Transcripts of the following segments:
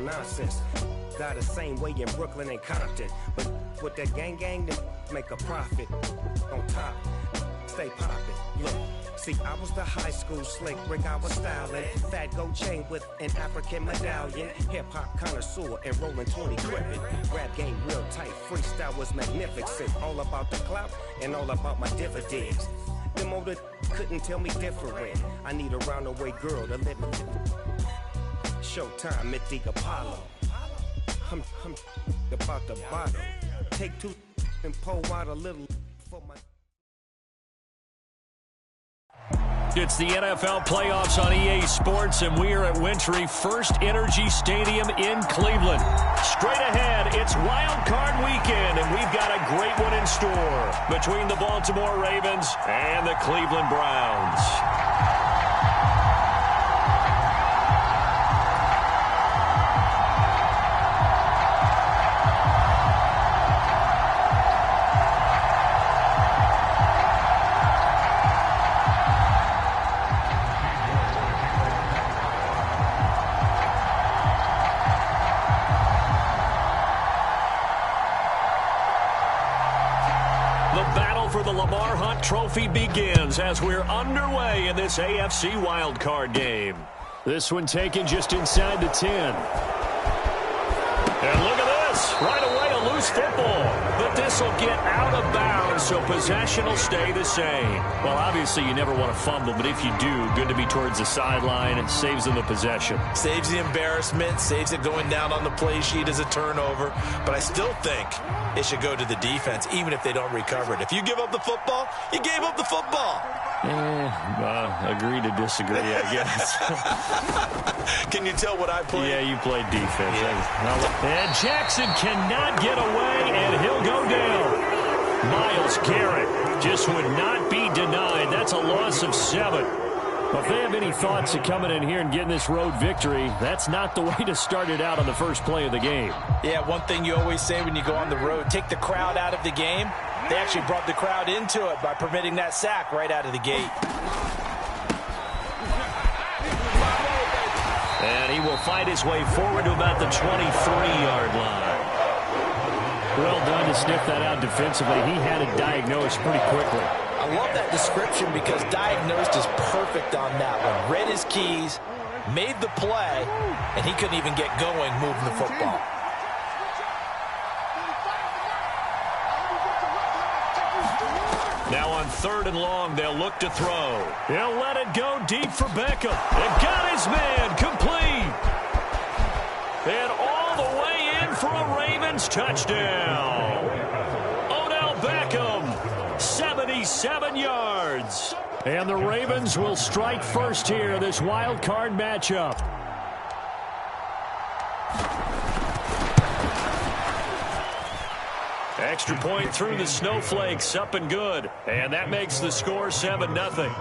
nonsense. Got the same way in Brooklyn and Compton. But with that gang, they make a profit. On top, stay poppin'. Look, see, I was the high school slick Rick, I was styling. Fat gold chain with an African medallion. Hip-hop connoisseur and rolling 20 crippin'. Rap game real tight, freestyle was magnificent. All about the clout and all about my dividends. Them older couldn't tell me different. I need a roundaway girl to live in. Showtime at the Apollo. I'm about the bottle. Take two and pour out a little for my. It's the NFL playoffs on EA Sports, and we are at Wintry First Energy Stadium in Cleveland. Straight ahead, it's Wild Card Weekend, and we've got a great one in store between the Baltimore Ravens and the Cleveland Browns. Trophy begins as we're underway in this AFC wildcard game. This one taken just inside the 10. And look at this. Right away, a loose football. But this will get out of bounds, so possession will stay the same. Well, obviously, you never want to fumble, but if you do, good to be towards the sideline. It saves them the possession. Saves the embarrassment, saves it going down on the play sheet as a turnover. But I still think it should go to the defense, even if they don't recover it. If you give up the football, you gave up the football. Agree to disagree, I guess. Can you tell what I played? Yeah, you played defense. Yeah. And Jackson cannot get away, and he'll go down. Myles Garrett just would not be denied. That's a loss of 7. Well, if they have any thoughts of coming in here and getting this road victory, that's not the way to start it out on the first play of the game. Yeah, one thing you always say when you go on the road, take the crowd out of the game. They actually brought the crowd into it by permitting that sack right out of the gate. And he will fight his way forward to about the 23-yard line. Well done to sniff that out defensively. He had it diagnosed pretty quickly. I love that description because diagnosed is perfect on that one. Read his keys, made the play, and he couldn't even get going moving the football. Now on 3rd and long, they'll look to throw. He'll let it go deep for Beckham. And got his man complete. And all the way in for a Ravens touchdown. Odell Beckham, 77 yards. And the Ravens will strike first here, this wild card matchup. Extra point through the snowflakes, up and good. And that makes the score 7-0.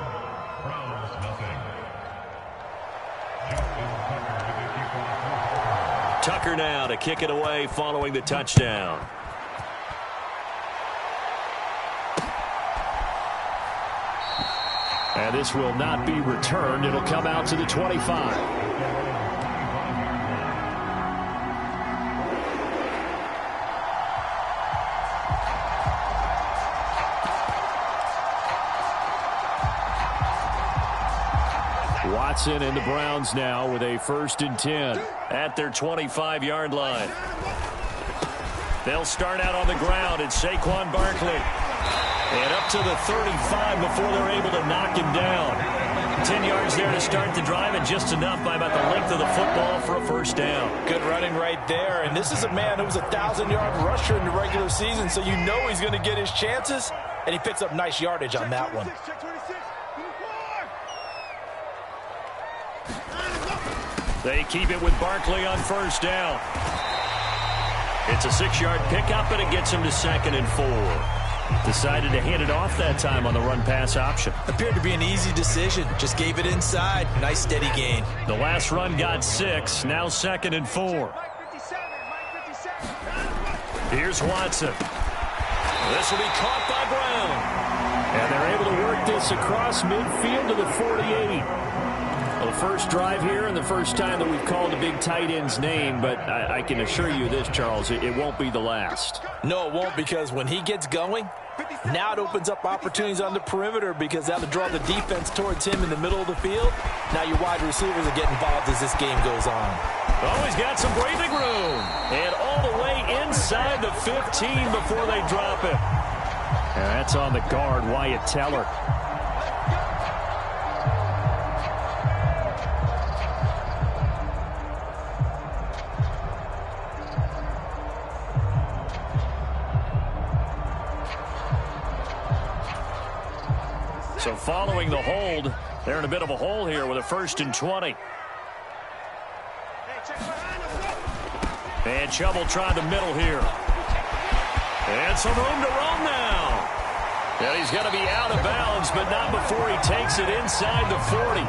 Tucker now to kick it away following the touchdown. And this will not be returned. It'll come out to the 25. Watson and the Browns now with a 1st and 10 at their 25-yard line. They'll start out on the ground. It's Saquon Barkley. And up to the 35 before they're able to knock him down. 10 yards there to start the drive, and just enough by about the length of the football for a 1st down. Good running right there. And this is a man who was a 1,000-yard rusher in the regular season, so you know he's going to get his chances. And he picks up nice yardage on that one. They keep it with Barkley on 1st down. It's a 6-yard pickup, and it gets him to 2nd and 4. Decided to hand it off that time on the run-pass option. Appeared to be an easy decision. Just gave it inside. Nice, steady gain. The last run got 6. Now 2nd and 4. Here's Watson. This will be caught by Brown. And they're able to work this across midfield to the 48. Well, the first drive here and the first time that we've called a big tight end's name, but I can assure you this, Charles, it won't be the last. No, it won't, because when he gets going, now it opens up opportunities on the perimeter because that'll draw the defense towards him in the middle of the field. Now your wide receivers are getting involved as this game goes on. Oh, he's got some breathing room. And all the way inside the 15 before they drop it. And that's on the guard, Wyatt Teller. So following the hold, they're in a bit of a hole here with a 1st and 20. And Chubb will try the middle here. And some room to roam now. And he's going to be out of bounds, but not before he takes it inside the 40.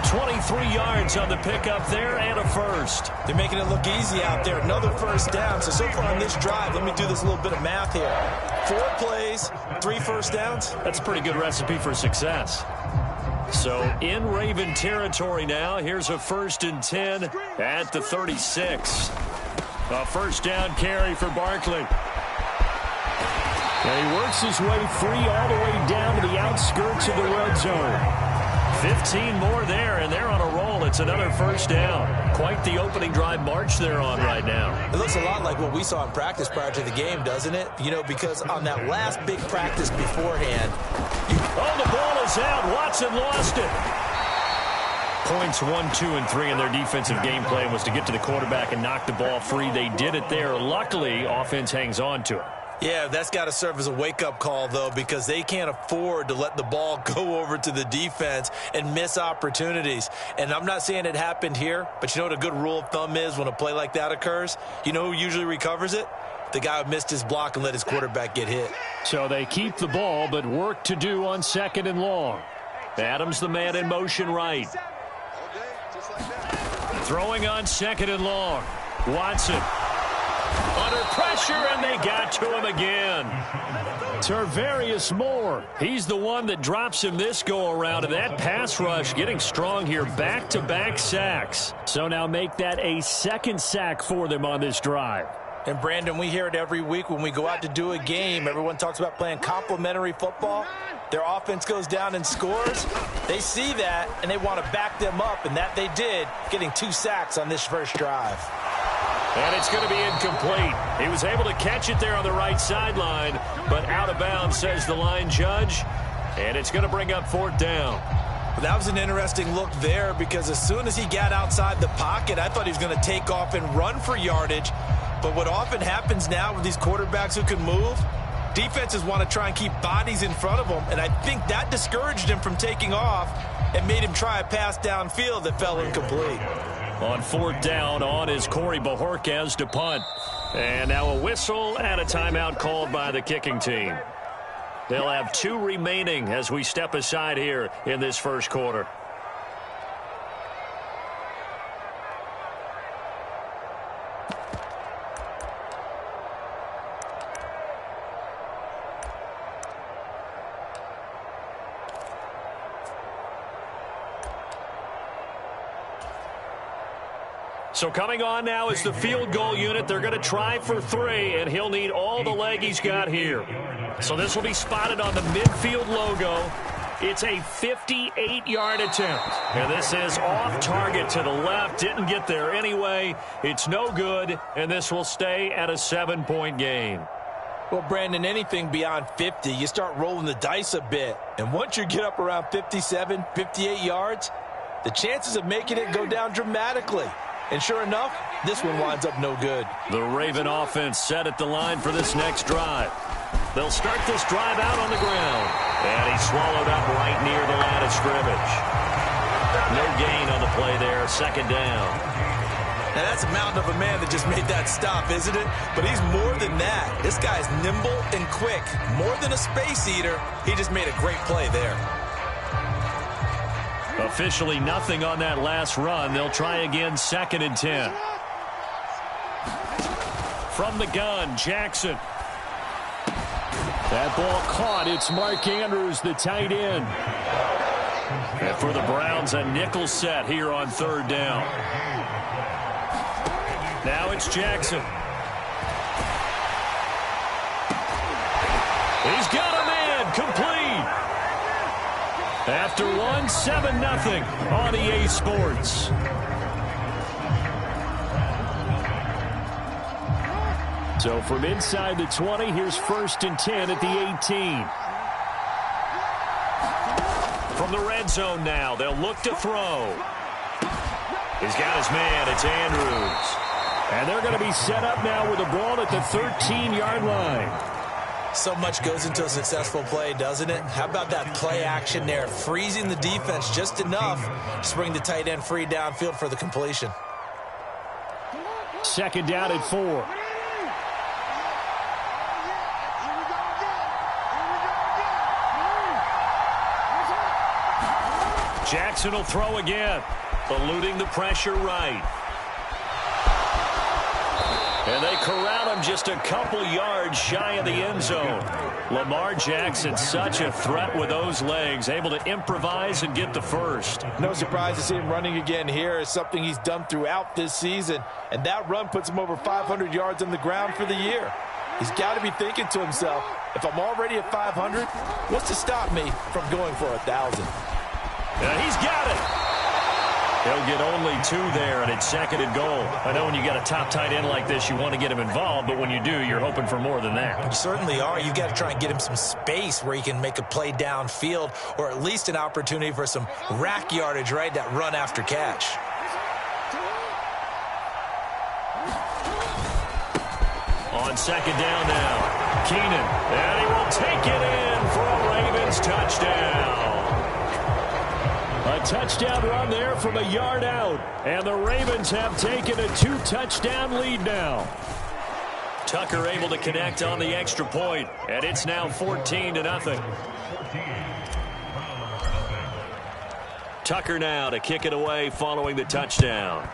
23 yards on the pickup there and a first. They're making it look easy out there. Another first down. So far on this drive, let me do this little bit of math here. 4 plays, 3 first downs. That's a pretty good recipe for success. So in Raven territory now, here's a 1st and 10 at the 36. A first down carry for Barkley. And he works his way free all the way down to the outskirts of the red zone. 15 more there, and they're on a roll. It's another first down. Quite the opening drive march they're on right now. It looks a lot like what we saw in practice prior to the game, doesn't it? You know, because on that last big practice beforehand. Oh, the ball is out. Watson lost it. Points 1, 2, and 3 in their defensive game plan was to get to the quarterback and knock the ball free. They did it there. Luckily, offense hangs on to it. Yeah, that's got to serve as a wake-up call, though, because they can't afford to let the ball go over to the defense and miss opportunities. And I'm not saying it happened here, but you know what a good rule of thumb is when a play like that occurs? You know who usually recovers it? The guy who missed his block and let his quarterback get hit. So they keep the ball, but work to do on 2nd and long. Adams the man in motion right. Throwing on 2nd and long. Watson. Under pressure, and they got to him again. Tarvarius Moore. He's the one that drops him this go-around, and that pass rush getting strong here. Back-to-back sacks. So now make that a 2nd sack for them on this drive. And, Brandon, we hear it every week when we go out to do a game. Everyone talks about playing complementary football. Their offense goes down and scores. They see that, and they want to back them up, and that they did, getting 2 sacks on this first drive. And it's going to be incomplete. He was able to catch it there on the right sideline, but out of bounds, says the line judge. And it's going to bring up 4th down. That was an interesting look there because as soon as he got outside the pocket, I thought he was going to take off and run for yardage. But what often happens now with these quarterbacks who can move, defenses want to try and keep bodies in front of them, and I think that discouraged him from taking off and made him try a pass downfield that fell incomplete. On 4th down, on is Corey Bajorquez to punt. And now a whistle and a timeout called by the kicking team. They'll have 2 remaining as we step aside here in this first quarter. So coming on now is the field goal unit. They're going to try for 3, and he'll need all the leg he's got here. So this will be spotted on the midfield logo. It's a 58-yard attempt. And this is off target to the left. Didn't get there anyway. It's no good, and this will stay at a 7-point game. Well, Brandon, anything beyond 50, you start rolling the dice a bit. And once you get up around 57, 58 yards, the chances of making it go down dramatically. And sure enough, this one winds up no good. The Raven offense set at the line for this next drive. They'll start this drive out on the ground. And he's swallowed up right near the line of scrimmage. No gain on the play there, 2nd down. Now that's a mountain of a man that just made that stop, isn't it? But he's more than that. This guy's nimble and quick. More than a space eater, he just made a great play there. Officially nothing on that last run. They'll try again, 2nd and 10. From the gun, Jackson. That ball caught. It's Mark Andrews, the tight end. And for the Browns, a nickel set here on third down. Now it's Jackson. He's got a man, complete. After one, 7-0 on EA Sports. So from inside the 20, here's 1st and 10 at the 18. From the red zone now, they'll look to throw. He's got his man, it's Andrews. And they're going to be set up now with the ball at the 13-yard line. So much goes into a successful play, doesn't it? How about that play action there? Freezing the defense just enough to bring the tight end free downfield for the completion. 2nd down at 4. Jackson will throw again, eluding the pressure right. And they corral him just a couple yards shy of the end zone. Lamar Jackson, such a threat with those legs, able to improvise and get the first. No surprise to see him running again here. It's something he's done throughout this season. And that run puts him over 500 yards on the ground for the year. He's got to be thinking to himself, if I'm already at 500, what's to stop me from going for 1,000? He's got it. He'll get only 2 there, and it's 2nd and goal. I know when you got a top tight end like this, you want to get him involved, but when you do, you're hoping for more than that. You certainly are. You've got to try and get him some space where he can make a play downfield, or at least an opportunity for some rack yardage, right? That run after catch. On 2nd down now, Keenan, and he will take it in for a Ravens touchdown. A touchdown run there from a yard out, and the Ravens have taken a 2-touchdown lead now. Tucker able to connect on the extra point, and it's now 14-0. Tucker now to kick it away following the touchdown.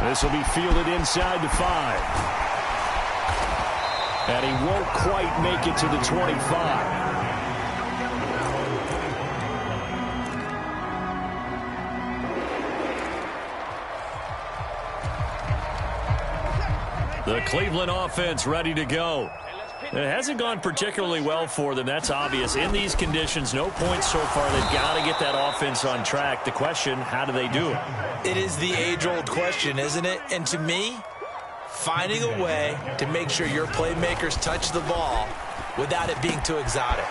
This will be fielded inside the 5. And he won't quite make it to the 25. The Cleveland offense ready to go. It hasn't gone particularly well for them. That's obvious. In these conditions, no points so far. They've got to get that offense on track. The question, how do they do it? It is the age-old question, isn't it? And to me, finding a way to make sure your playmakers touch the ball without it being too exotic.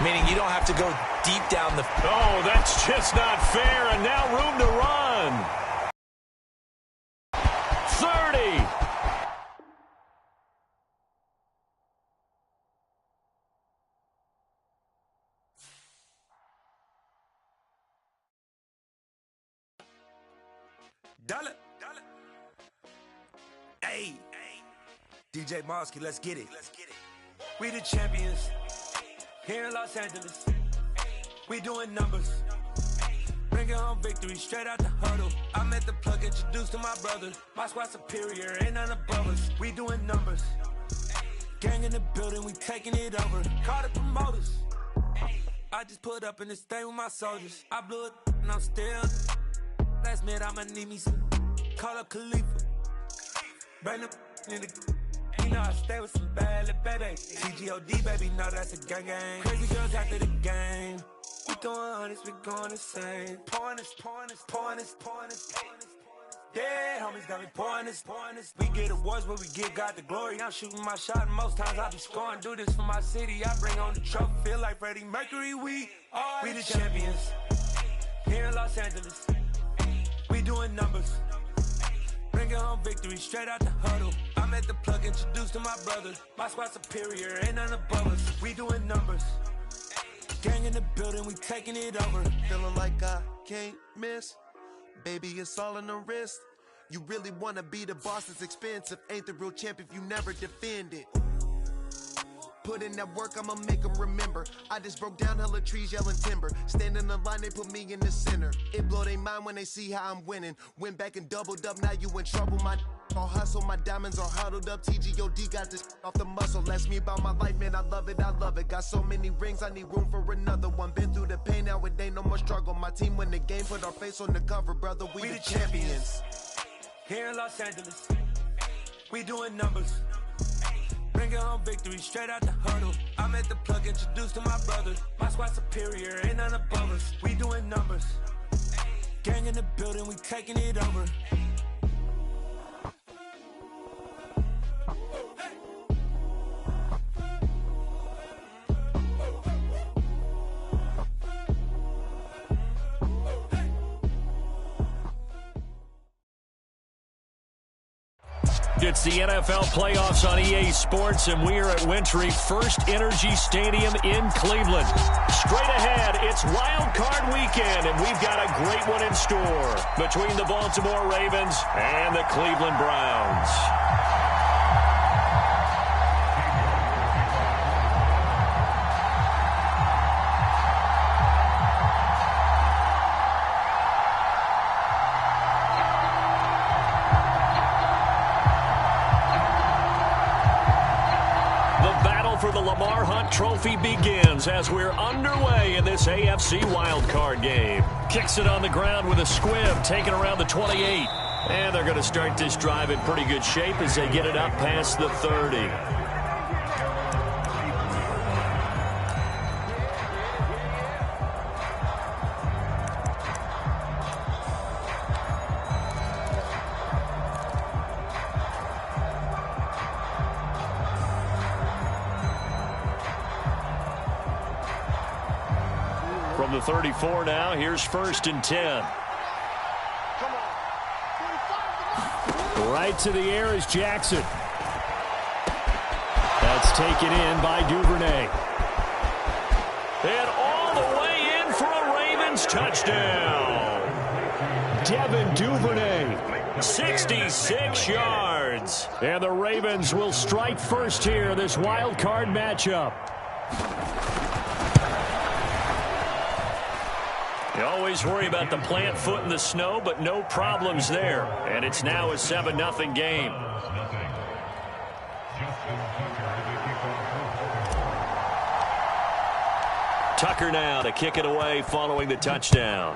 Meaning you don't have to go deep down the... Oh, that's just not fair. And now room to run. 30. Dollar. Hey, DJ Mosky, let's get it. We the champions here in Los Angeles. We doing numbers. Bringing home victory straight out the huddle. I met the plug, introduced to my brother. My squad superior, ain't none above us. We doing numbers. Gang in the building, we taking it over. Call the promoters. I just put up in this thing with my soldiers. I blew it and I'm still. Last minute, I'ma need me some. Call up Khalifa. Bring them in the. You know I stay with some bad little baby. CGOD, baby, know that's a gang gang. Crazy girls after the game. We throwing hundreds, we going insane. Pouring this. Yeah, homies got me pouring this. We get awards, but we give God the glory. I'm shooting my shot, and most times I be scoring. Do this for my city, I bring on the trophy. Feel like Freddie Mercury, we the champions. Here in Los Angeles. We doing numbers. Bringing home victory straight out the huddle. I met the plug, introduced to my brother. My squad superior, ain't none above us. We doing numbers. Gang in the building, we taking it over. Feeling like I can't miss. Baby, it's all in the wrist. You really wanna be the boss, it's expensive. Ain't the real champ if you never defend it. Put in that work, I'ma make them remember. I just broke down hella trees, yelling timber. Stand in the line, they put me in the center. It blow their mind when they see how I'm winning. Went back and doubled up, now you in trouble, my All hustle, my diamonds are huddled up. TGOD got this off the muscle. Ask me about my life, man, I love it, I love it. Got so many rings, I need room for another one. Been through the pain, now it ain't no more struggle. My team win the game, put our face on the cover, brother, we the champions. Here in Los Angeles, we doing numbers. Bringing home victory straight out the huddle. I'm at the plug, introduced to my brothers. My squad superior, ain't none above us. We doing numbers. Gang in the building, we taking it over. It's the NFL playoffs on EA Sports, and we are at Wintry First Energy Stadium in Cleveland. Straight ahead, it's Wild Card Weekend, and we've got a great one in store between the Baltimore Ravens and the Cleveland Browns. Trophy begins as we're underway in this AFC wildcard game. Kicks it on the ground with a squib, taken around the 28. And they're going to start this drive in pretty good shape as they get it up past the 30. From the 34 now, here's 1st and 10. Right to the air is Jackson. That's taken in by Duvernay. And all the way in for a Ravens touchdown. Devin Duvernay, 66 yards. And the Ravens will strike first here in this wild card matchup. You always worry about the plant foot in the snow, but no problems there. And it's now a 7-0 game. Tucker now to kick it away following the touchdown.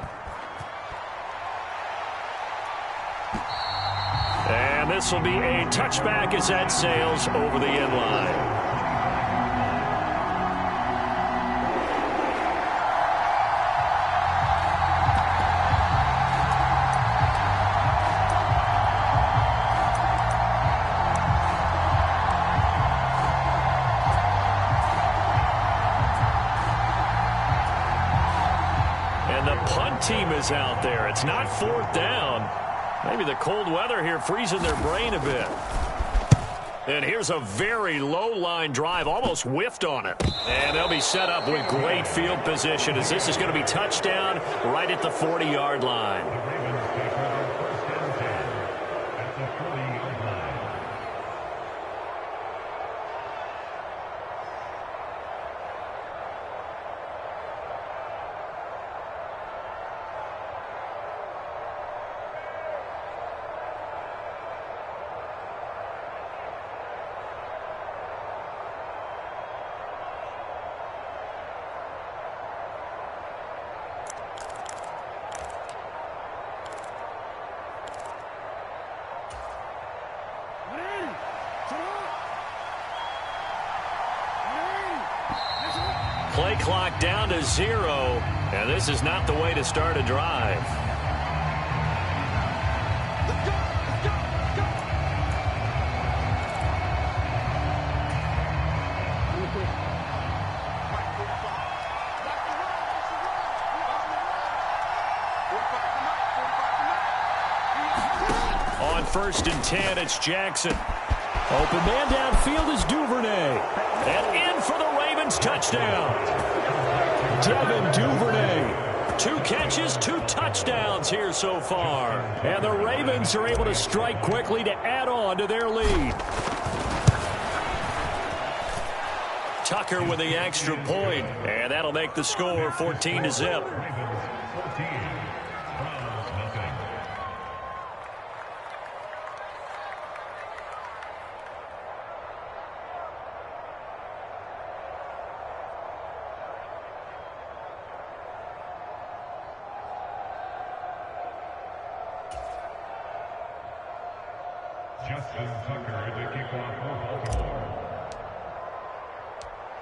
And this will be a touchback as that sails over the end line. Team is out there. It's not 4th down. Maybe the cold weather here freezing their brain a bit. And here's a very low line drive, almost whiffed on it. And they'll be set up with great field position as this is going to be touchdown right at the 40-yard line. Play clock down to 0, and this is not the way to start a drive. On 1st and 10, it's Jackson. Open man downfield is Duvernay. And in for the Ravens touchdown. Devin Duvernay. 2 catches, 2 touchdowns here so far. And the Ravens are able to strike quickly to add on to their lead. Tucker with the extra point. And that'll make the score 14-0.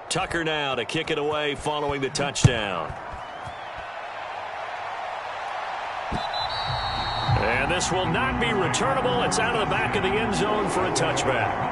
Tucker now to kick it away following the touchdown. And this will not be returnable. It's out of the back of the end zone for a touchback.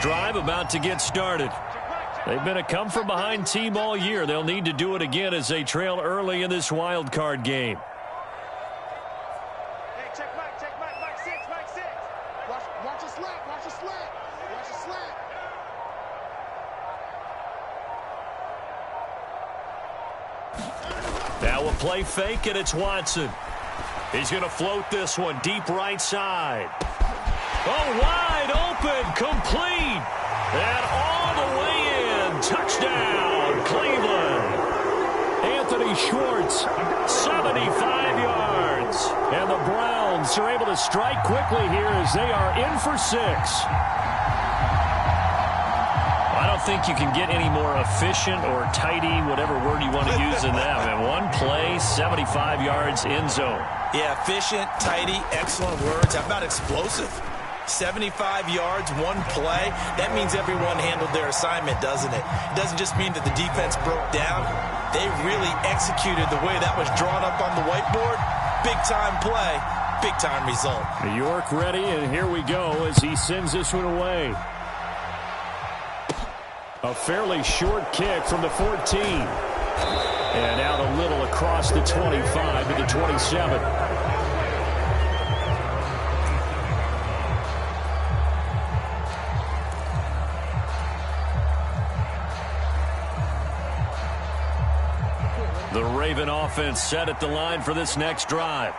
Drive about to get started. They've been a come-from-behind team all year. They'll need to do it again as they trail early in this wild card game. Hey, check Mike 6. Watch a slant. Now a play fake, and it's Watson. He's going to float this one deep right side. Oh, wide open, complete, and all the way in. Touchdown, Cleveland. Anthony Schwartz, 75 yards. And the Browns are able to strike quickly here as they are in for 6. I don't think you can get any more efficient or tidy, whatever word you want to use in that. And one play, 75 yards, end zone. Yeah, efficient, tidy, excellent words. How about explosive? 75 yards, one play. That means everyone handled their assignment, doesn't it? It doesn't just mean that the defense broke down. They really executed the way that was drawn up on the whiteboard. Big-time play, big-time result. New York ready, and here we go as he sends this one away. A fairly short kick from the 14. And out a little across the 25 to the 27. The Raven offense set at the line for this next drive.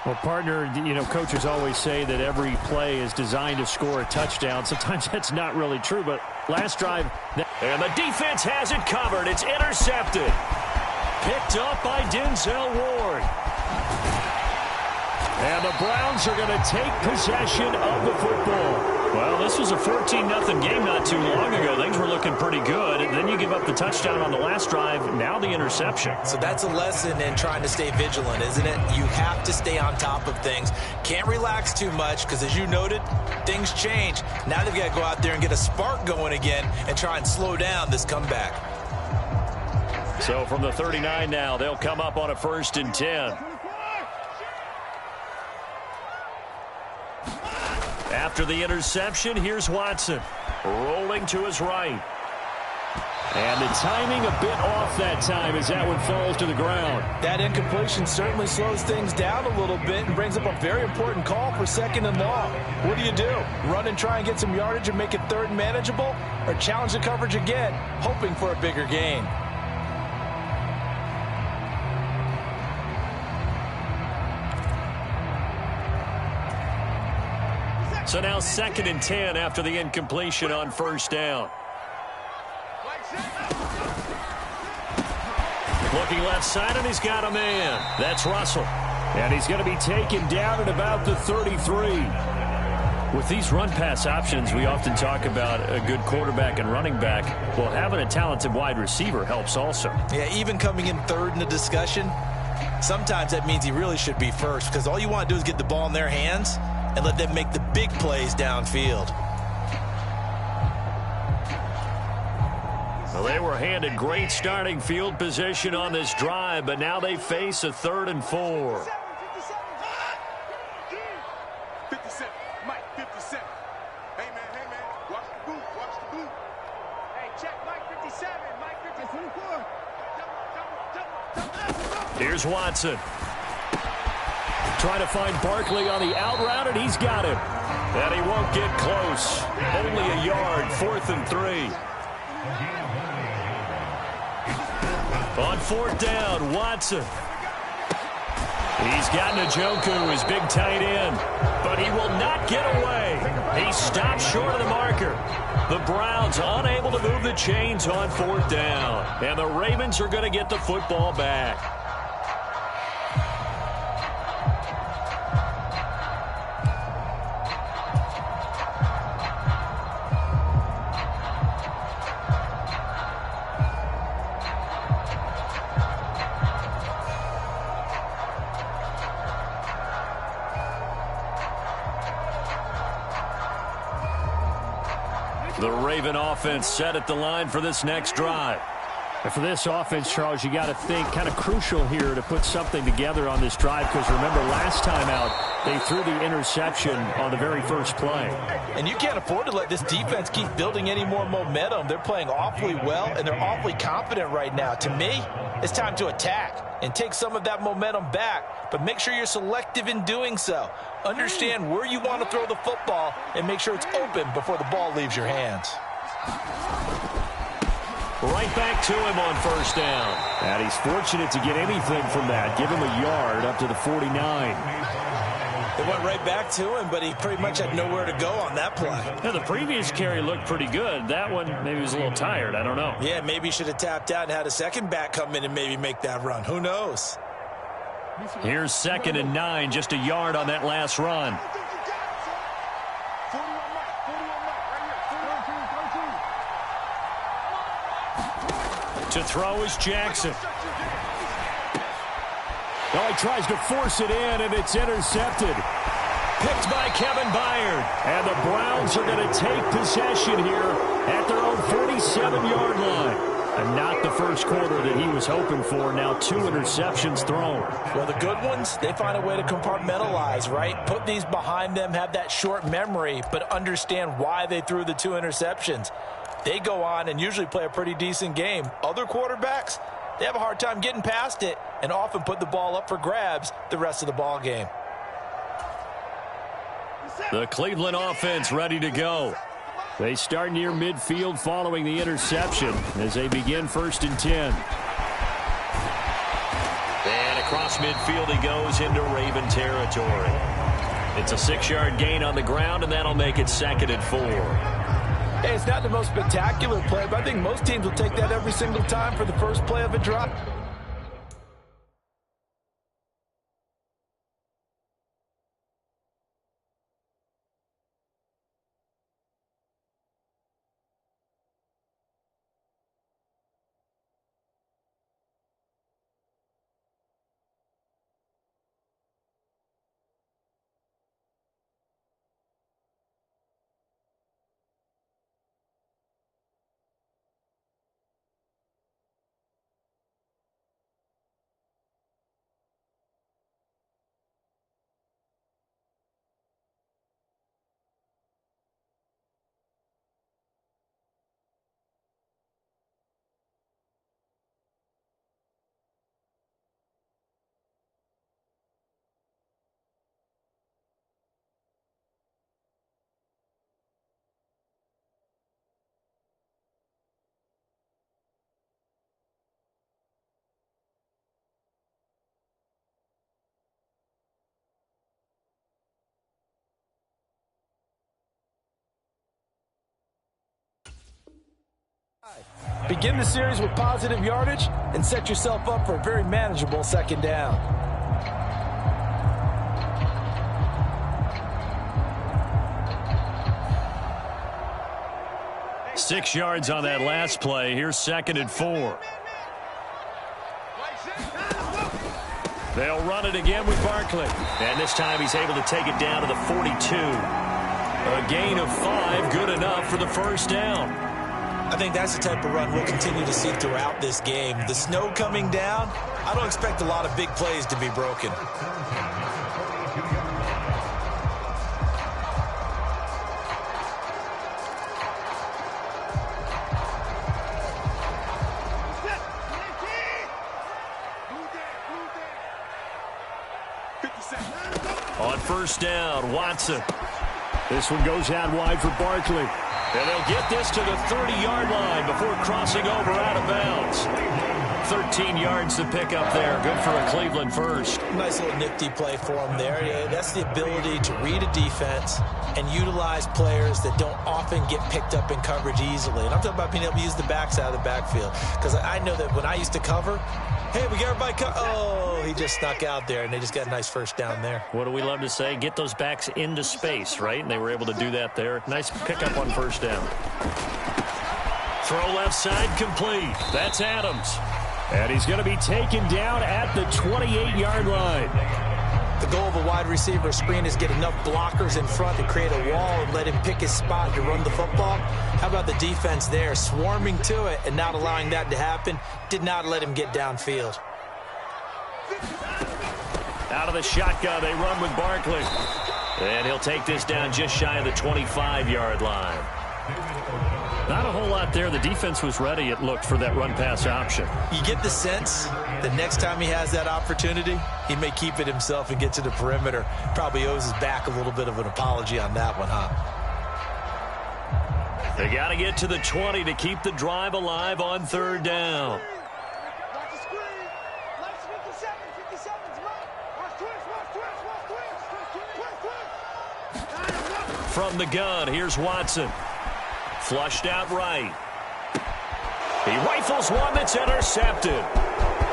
Well, partner, coaches always say that every play is designed to score a touchdown. Sometimes that's not really true, but last drive... And the defense has it covered. It's intercepted. Picked up by Denzel Ward. And the Browns are going to take possession of the football. Well, this was a 14-0 game not too long ago. Things were looking pretty good. And then you give up the touchdown on the last drive. Now the interception. So that's a lesson in trying to stay vigilant, isn't it? You have to stay on top of things. Can't relax too much because, as you noted, things change. Now they've got to go out there and get a spark going again and try and slow down this comeback. So from the 39 now, they'll come up on a 1st and 10. After the interception, here's Watson. Rolling to his right. And the timing a bit off that time as that one falls to the ground. That incompletion certainly slows things down a little bit and brings up a very important call for 2nd and long. What do? Run and try and get some yardage and make it 3rd and manageable? Or challenge the coverage again, hoping for a bigger gain? So now 2nd and 10 after the incompletion on 1st down. Looking left side, and he's got a man. That's Russell. And he's going to be taken down at about the 33. With these run-pass options, we often talk about a good quarterback and running back. Well, having a talented wide receiver helps also. Yeah, even coming in 3rd in the discussion, sometimes that means he really should be 1st because all you want to do is get the ball in their hands and let them make the big plays downfield. Well, they were handed great starting field position on this drive, but now they face a 3rd and 4. 57, Mike, 57. Hey, man, watch the boot. Hey, check Mike 57, Mike 54. Here's Watson. Trying to find Barkley on the out route, and he's got him. And he won't get close. Only a yard, 4th and 3. On 4th down, Watson. He's got Njoku, his big tight end, but he will not get away. He stopped short of the marker. The Browns unable to move the chains on 4th down, and the Ravens are going to get the football back. The Raven offense set at the line for this next drive. And for this offense, Charles, you got to think kind of crucial here to put something together on this drive, because remember last time out they threw the interception on the very first play. And you can't afford to let this defense keep building any more momentum. They're playing awfully well, and they're awfully confident right now. To me, it's time to attack and take some of that momentum back, but make sure you're selective in doing so. Understand where you want to throw the football and make sure it's open before the ball leaves your hands. Right back to him on 1st down. And he's fortunate to get anything from that. Give him a yard up to the 49. It went right back to him, but he pretty much had nowhere to go on that play. Yeah, the previous carry looked pretty good. That one, maybe he was a little tired. I don't know. Yeah, maybe he should have tapped out and had a second back come in and maybe make that run. Who knows? Here's 2nd and 9, just a yard on that last run. To throw is Jackson. Well, he tries to force it in, and it's intercepted. Picked by Kevin Byard. And the Browns are going to take possession here at their own 47-yard line. And not the first quarter that he was hoping for. Now 2 interceptions thrown. Well, the good ones, they find a way to compartmentalize, right? Put these behind them, have that short memory, but understand why they threw the 2 interceptions. They go on and usually play a pretty decent game. Other quarterbacks, they have a hard time getting past it and often put the ball up for grabs the rest of the ball game. The Cleveland offense ready to go. They start near midfield following the interception as they begin 1st and 10. And across midfield he goes into Raven territory. It's a 6-yard gain on the ground, and that'll make it 2nd and 4. Hey, it's not the most spectacular play, but I think most teams will take that every single time for the first play of a drive. Begin the series with positive yardage and set yourself up for a very manageable 2nd down. Six yards on that last play. Here's 2nd and 4. They'll run it again with Barkley. And this time he's able to take it down to the 42. A gain of 5, good enough for the 1st down. I think that's the type of run we'll continue to see throughout this game. The snow coming down, I don't expect a lot of big plays to be broken. On 1st down, Watson. This one goes out wide for Barkley. And they'll get this to the 30-yard line before crossing over out of bounds. 13 yards to pick up there. Good for a Cleveland first. Nice little nifty play for him there. Yeah, that's the ability to read a defense and utilize players that don't often get picked up in coverage easily. And I'm talking about being able to use the backs out of the backfield. Because I know that when I used to cover, hey, we got everybody oh, he just snuck out there, and they just got a nice first down there. What do we love to say? Get those backs into space, right? And they were able to do that there. Nice pickup on first down. Throw left side complete. That's Adams. And he's going to be taken down at the 28-yard line. The goal of a wide receiver screen is get enough blockers in front to create a wall and let him pick his spot to run the football. How about the defense there, swarming to it and not allowing that to happen? Did not let him get downfield. Out of the shotgun, they run with Barkley. And he'll take this down just shy of the 25-yard line. Not a whole lot there. The defense was ready, it looked, for that run-pass option. You get the sense the next time he has that opportunity, he may keep it himself and get to the perimeter. Probably owes his back a little bit of an apology on that one, huh? They got to get to the 20 to keep the drive alive on third down. From the gun, here's Watson. Flushed out right. He rifles one that's intercepted.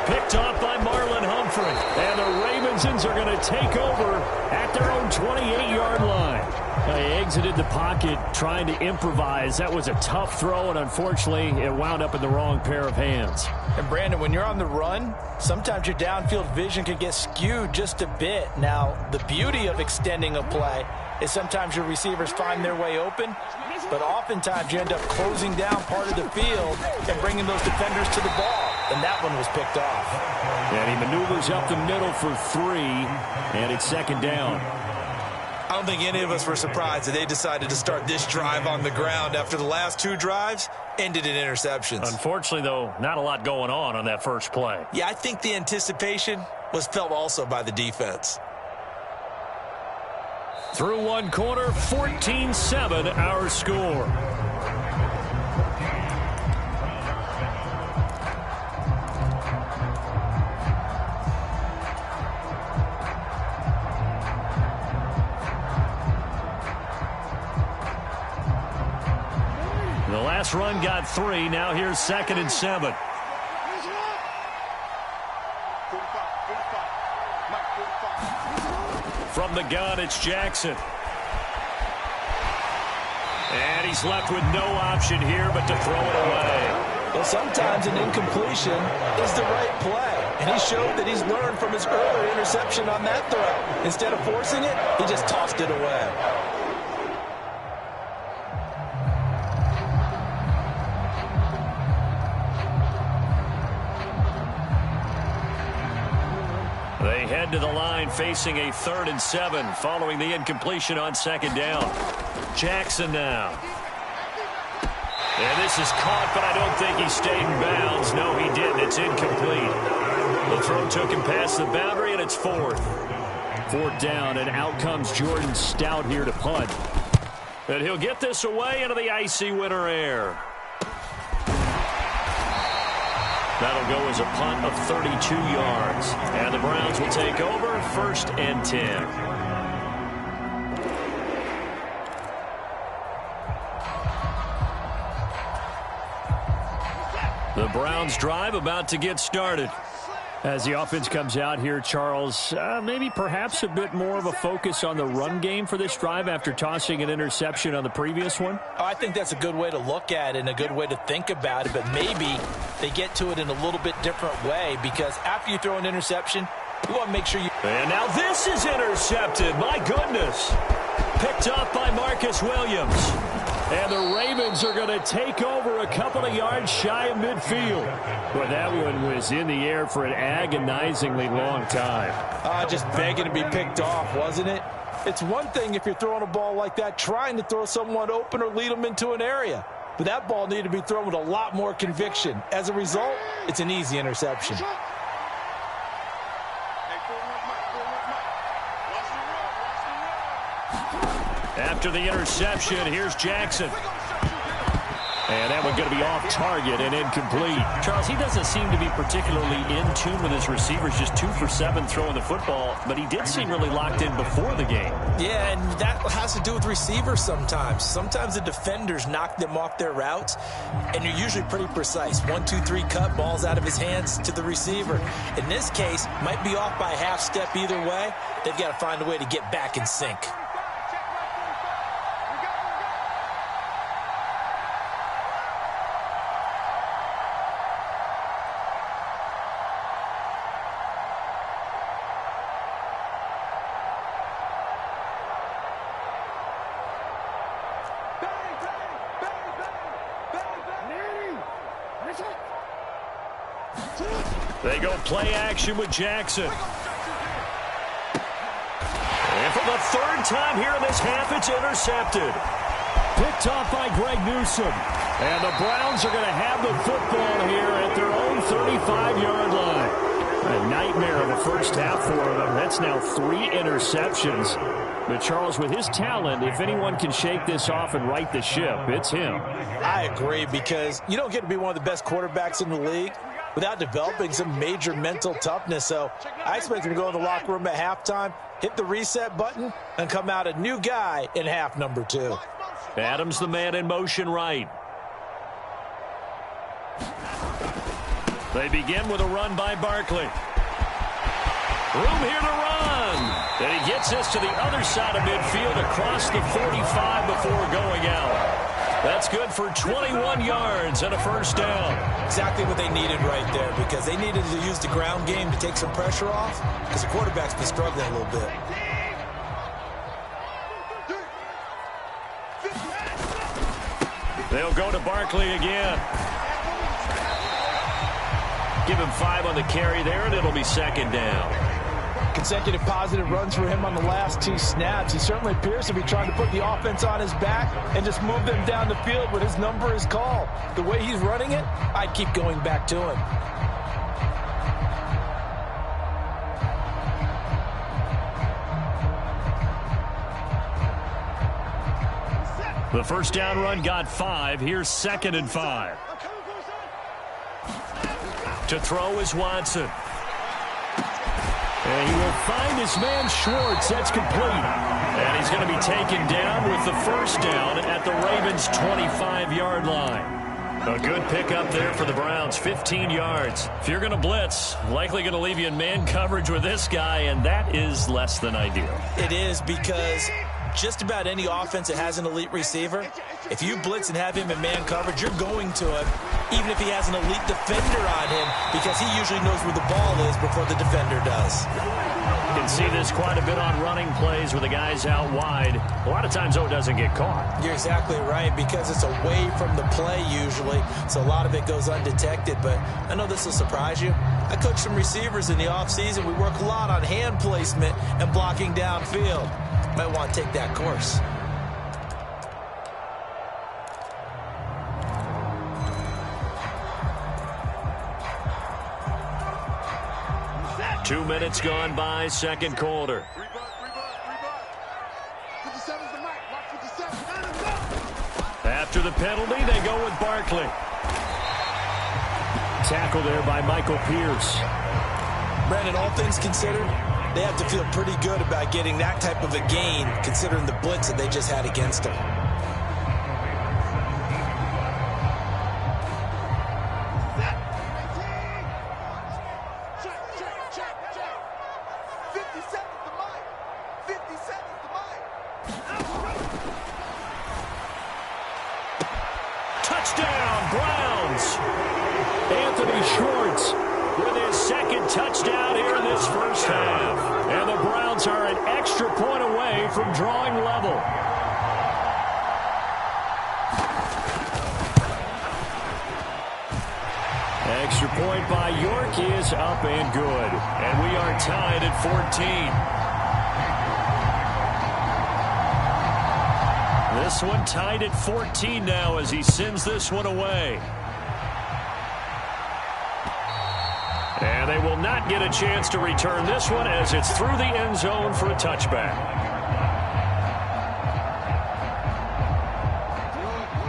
Picked off by Marlon Humphrey. And the Ravensons are going to take over at their own 28-yard line. They exited the pocket trying to improvise. That was a tough throw, and unfortunately, it wound up in the wrong pair of hands. And, Brandon, when you're on the run, sometimes your downfield vision can get skewed just a bit. Now, the beauty of extending a play is sometimes your receivers find their way open, but oftentimes you end up closing down part of the field and bringing those defenders to the ball. And that one was picked off. And he maneuvers up the middle for 3, and it's second down. I don't think any of us were surprised that they decided to start this drive on the ground after the last 2 drives ended in interceptions. Unfortunately, though, not a lot going on that first play. Yeah, I think the anticipation was felt also by the defense. Through one quarter, 14-7 our score. The last run got 3. Now here's 2nd and 7. From the gun, it's Jackson. And he's left with no option here but to throw it away. Well, sometimes an incompletion is the right play. And he showed that he's learned from his earlier interception on that throw. Instead of forcing it, he just tossed it away. They head to the line facing a 3rd and 7 following the incompletion on 2nd down. Jackson now. And this is caught, but I don't think he stayed in bounds. No, he didn't. It's incomplete. The throw took him past the boundary, and it's 4th. 4th down, and out comes Jordan Stout here to punt. And he'll get this away into the icy winter air. That'll go as a punt of 32 yards. And the Browns will take over 1st and 10. The Browns drive about to get started. As the offense comes out here, Charles, maybe perhaps a bit more of a focus on the run game for this drive after tossing an interception on the previous one? Oh, I think that's a good way to look at it and a good way to think about it, but maybe they get to it in a little bit different way because after you throw an interception, you want to make sure you... And now this is intercepted. My goodness. Picked up by Marcus Williams. And the Ravens are going to take over a couple of yards shy of midfield. But that one was in the air for an agonizingly long time. Just begging to be picked off, wasn't it? It's one thing if you're throwing a ball like that, trying to throw someone open or lead them into an area. But that ball needed to be thrown with a lot more conviction. As a result, it's an easy interception. After the interception, here's Jackson. And that one going to be off target and incomplete. Charles, he doesn't seem to be particularly in tune with his receivers, just 2 for 7 throwing the football, but he did seem really locked in before the game. Yeah, and that has to do with receivers sometimes. Sometimes the defenders knock them off their routes, and you're usually pretty precise. 1, 2, 3 cut, balls out of his hands to the receiver. In this case, might be off by a half step either way. They've got to find a way to get back in sync. They go play action with Jackson. And for the third time here in this half, it's intercepted. Picked off by Greg Newsome. And the Browns are going to have the football here at their own 35-yard line. A nightmare of a first half for them. That's now 3 interceptions. But Charles, with his talent, if anyone can shake this off and right the ship, it's him. I agree, because you don't get to be one of the best quarterbacks in the league without developing some major mental toughness. So I expect him to go in the locker room at halftime, hit the reset button, and come out a new guy in half number 2. Adams the man in motion right. They begin with a run by Barkley. Room here to run. And he gets this to the other side of midfield across the 45 before going out. That's good for 21 yards and a first down. Exactly what they needed right there, because they needed to use the ground game to take some pressure off, because the quarterback's been struggling a little bit. They'll go to Barkley again. Give him 5 on the carry there, and it'll be second down. Consecutive positive runs for him on the last 2 snaps. He certainly appears to be trying to put the offense on his back and just move them down the field when his number is called. The way he's running it, I'd keep going back to him. The first down run got 5. Here's 2nd and 5. To throw is Watson. And he will find his man Schwartz. That's complete. And he's going to be taken down with the first down at the Ravens' 25-yard line. A good pickup there for the Browns, 15 yards. If you're going to blitz, likely going to leave you in man coverage with this guy, and that is less than ideal. It is, because just about any offense that has an elite receiver, if you blitz and have him in man coverage, you're going to him, even if he has an elite defender on him, because he usually knows where the ball is before the defender does. You can see this quite a bit on running plays where the guy's out wide. A lot of times, though, it doesn't get caught. You're exactly right, because it's away from the play usually, so a lot of it goes undetected. But I know this will surprise you. I coach some receivers in the offseason. We work a lot on hand placement and blocking downfield. Might want to take that course. Two minutes gone by, second quarter. After the penalty, they go with Barkley. Tackle there by Michael Pierce. Brandon, all things considered, they have to feel pretty good about getting that type of a gain, considering the blitz that they just had against them. Touchdown, Browns! Anthony Schwartz with his second touchdown here in this first half. And the Browns are an extra point away from drawing level. Extra point by York is up and good. And we are tied at 14. This one tied at 14 now as he sends this one away. And they will not get a chance to return this one as it's through the end zone for a touchback.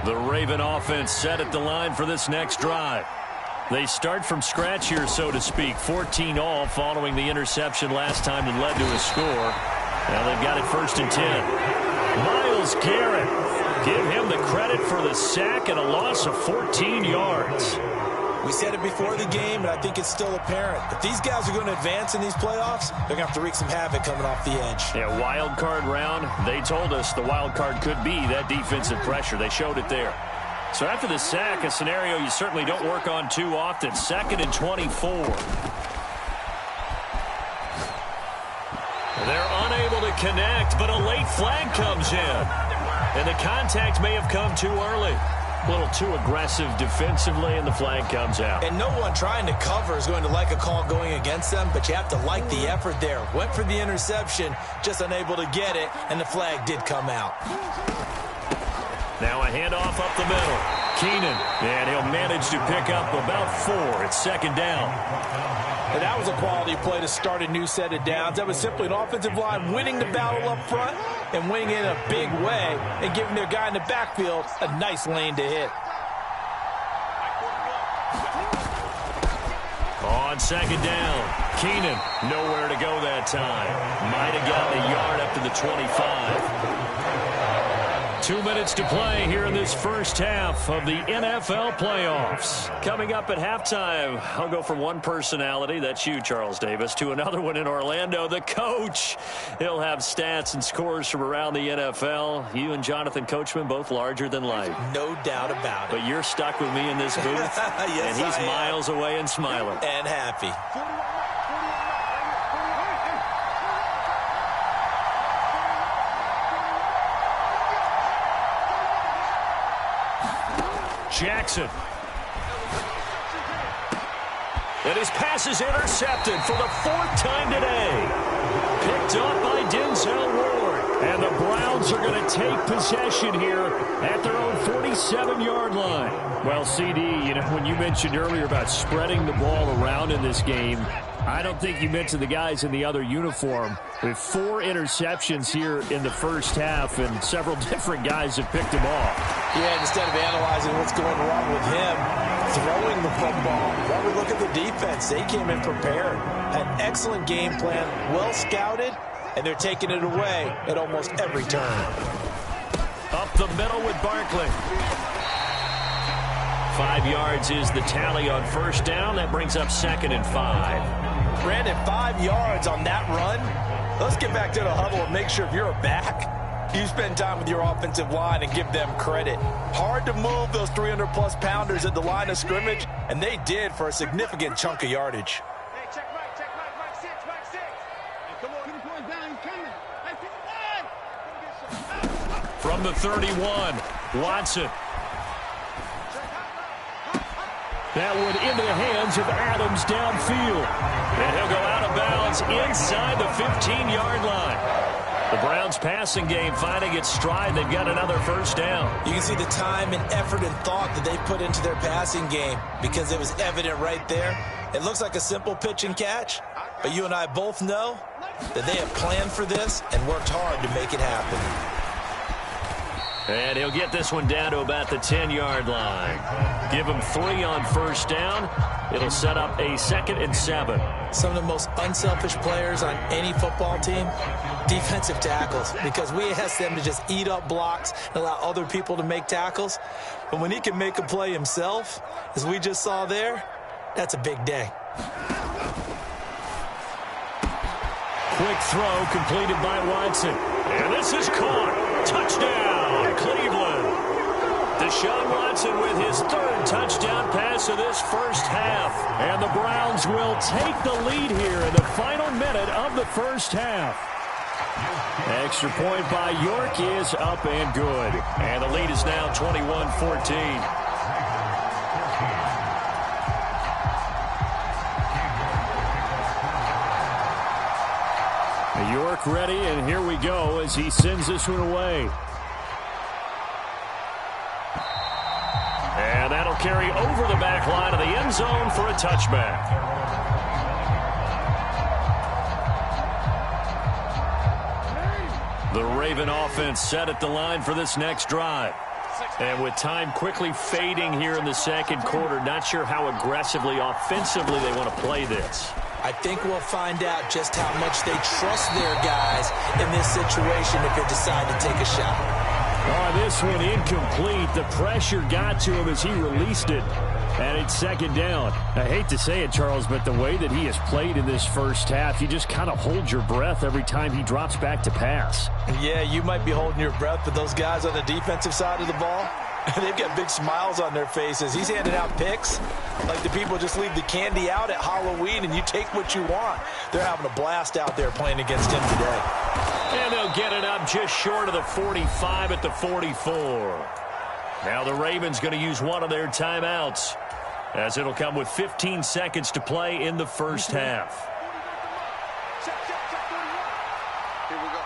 The Raven offense set at the line for this next drive. They start from scratch here, so to speak. 14 all following the interception last time that led to a score. Now they've got it 1st and 10. Myles Garrett. Give him the credit for the sack and a loss of 14 yards. We said it before the game, and I think it's still apparent. If these guys are going to advance in these playoffs, they're going to have to wreak some havoc coming off the edge. Yeah, wild card round. They told us the wild card could be that defensive pressure. They showed it there. So after the sack, a scenario you certainly don't work on too often. 2nd and 24. They're unable to connect, but a late flag comes in. And the contact may have come too early. A little too aggressive defensively, and the flag comes out. And no one trying to cover is going to like a call going against them, but you have to like the effort there. Went for the interception, just unable to get it, and the flag did come out. Now a handoff up the middle. Keenan, and he'll manage to pick up about 4. It's 2nd down. And that was a quality play to start a new set of downs. That was simply an offensive line winning the battle up front and winning it in a big way and giving their guy in the backfield a nice lane to hit. On 2nd down, Keenan, nowhere to go that time. Might have gotten a yard up to the 25. 2 minutes to play here in this first half of the NFL playoffs. Coming up at halftime, I'll go from one personality, that's you, Charles Davis, to another one in Orlando, the coach. He'll have stats and scores from around the NFL. You and Jonathan Coachman, both larger than life. No doubt about it. But you're stuck with me in this booth, yes, and he's miles away and smiling. And happy. Jackson. And his pass is intercepted for the 4th time today. Picked up by Denzel Ward. And the Browns are going to take possession here at their own 47-yard line. Well, CD, you know, when you mentioned earlier about spreading the ball around in this game, I don't think you mentioned the guys in the other uniform. With 4 interceptions here in the first half, and several different guys have picked him off. Yeah, instead of analyzing what's going wrong with him, throwing the football, while we look at the defense, they came in prepared. An excellent game plan, well scouted, and they're taking it away at almost every turn. Up the middle with Barkley. 5 yards is the tally on 1st down. That brings up 2nd and 5. Brandon, 5 yards on that run. Let's get back to the huddle and make sure if you're a back, you spend time with your offensive line and give them credit. Hard to move those 300-plus pounders at the line of scrimmage, and they did for a significant chunk of yardage. Hey, check Mike, Mike 6, Mike 6. Hey, come on. Keep the boys down, he's coming. Hey, 51. From the 31, Watson. That one into the hands of Adams downfield. And he'll go out of bounds inside the 15-yard line. The Browns passing game finding its stride. They've got another 1st down. You can see the time and effort and thought that they put into their passing game because it was evident right there. It looks like a simple pitch and catch, but you and I both know that they have planned for this and worked hard to make it happen. And he'll get this one down to about the 10-yard line. Give him 3 on 1st down. It'll set up a 2nd and 7. Some of the most unselfish players on any football team, defensive tackles, because we ask them to just eat up blocks and allow other people to make tackles. But when he can make a play himself, as we just saw there, that's a big day. Quick throw completed by Watson. And this is caught. Touchdown, Cleveland. Deshaun Watson with his 3rd touchdown pass of this first half. And the Browns will take the lead here in the final minute of the first half. Extra point by York is up and good. And the lead is now 21-14. York ready, and here we go as he sends this one away. And that'll carry over the back line of the end zone for a touchback. The Raven offense set at the line for this next drive. And with time quickly fading here in the second quarter, not sure how aggressively, offensively they want to play this. I think we'll find out just how much they trust their guys in this situation if they decide to take a shot. Oh, this one incomplete. The pressure got to him as he released it. And it's second down. I hate to say it, Charles, but the way that he has played in this first half, you just kind of hold your breath every time he drops back to pass. Yeah, you might be holding your breath, but those guys on the defensive side of the ball, they've got big smiles on their faces. He's handing out picks like the people just leave the candy out at Halloween and you take what you want. They're having a blast out there playing against him today. And they'll get it up just short of the 45 at the 44. Now the Ravens going to use one of their timeouts, as it'll come with 15 seconds to play in the first half. Here we go.